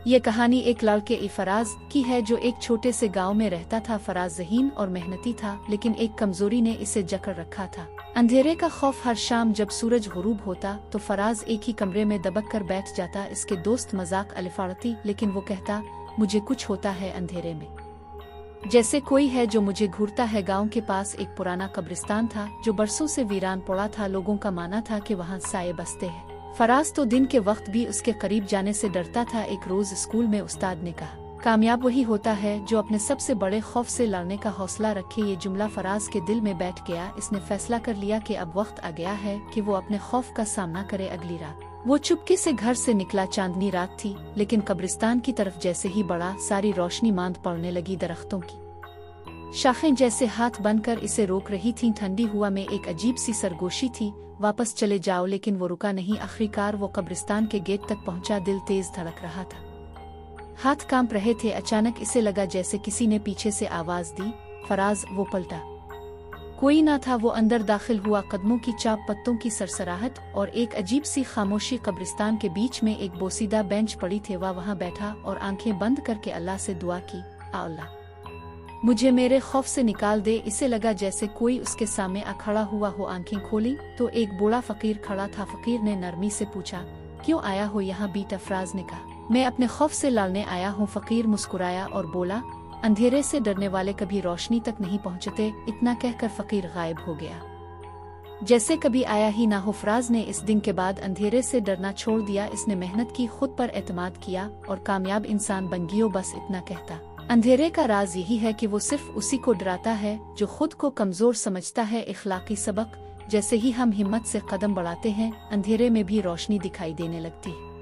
ये कहानी एक लड़के फराज की है जो एक छोटे से गांव में रहता था। फराज ज़हीन और मेहनती था, लेकिन एक कमजोरी ने इसे जकड़ रखा था। अंधेरे का खौफ। हर शाम जब सूरज गुरूब होता तो फराज एक ही कमरे में दबक कर बैठ जाता। इसके दोस्त मजाक अलिफाड़ती, लेकिन वो कहता, मुझे कुछ होता है अंधेरे में, जैसे कोई है जो मुझे घूरता है। गांव के पास एक पुराना कब्रिस्तान था जो बरसों से वीरान पड़ा था। लोगों का मानना था कि वहां साये बसते हैं। फराज तो दिन के वक्त भी उसके करीब जाने से डरता था। एक रोज स्कूल में उस्ताद ने कहा, कामयाब वही होता है जो अपने सबसे बड़े खौफ से लड़ने का हौसला रखे। ये जुमला फराज के दिल में बैठ गया। इसने फैसला कर लिया कि अब वक्त आ गया है कि वो अपने खौफ का सामना करे। अगली रात वो चुपके से घर से निकला। चांदनी रात थी, लेकिन कब्रिस्तान की तरफ जैसे ही बढ़ा, सारी रोशनी मांद पड़ने लगी। दरख्तों की शाखें जैसे हाथ बनकर इसे रोक रही थीं। ठंडी हवा में एक अजीब सी सरगोशी थी। वापस चले जाओ, लेकिन वो रुका नहीं। आखिरकार वो कब्रिस्तान के गेट तक पहुंचा। दिल तेज धड़क रहा था, हाथ कांप रहे थे। अचानक इसे लगा जैसे किसी ने पीछे से आवाज दी, फराज। वो पलटा, कोई ना था। वो अंदर दाखिल हुआ। कदमों की चाप, पत्तों की सरसराहट और एक अजीब सी खामोशी। कब्रिस्तान के बीच में एक बोसीदा बेंच पड़ी थी। वह वहां बैठा और आंखें बंद करके अल्लाह से दुआ की, आ अल्लाह, मुझे मेरे खौफ से निकाल दे। इसे लगा जैसे कोई उसके सामने आ खड़ा हुआ हो। आंखें खोली तो एक बूढ़ा फकीर खड़ा था। फकीर ने नरमी से पूछा, क्यों आया हो यहाँ बेटा? फराज ने कहा, मैं अपने खौफ से लड़ने आया हूँ। फकीर मुस्कुराया और बोला, अंधेरे से डरने वाले कभी रोशनी तक नहीं पहुँचते। इतना कहकर फकीर गायब हो गया, जैसे कभी आया ही ना हो। फराज ने इस दिन के बाद अंधेरे से डरना छोड़ दिया। इसने मेहनत की, खुद पर एतमाद किया और कामयाब इंसान बन गया। बस इतना कहता, अंधेरे का राज यही है कि वो सिर्फ उसी को डराता है जो खुद को कमजोर समझता है। इखलाकी सबक, जैसे ही हम हिम्मत से कदम बढ़ाते हैं, अंधेरे में भी रोशनी दिखाई देने लगती है।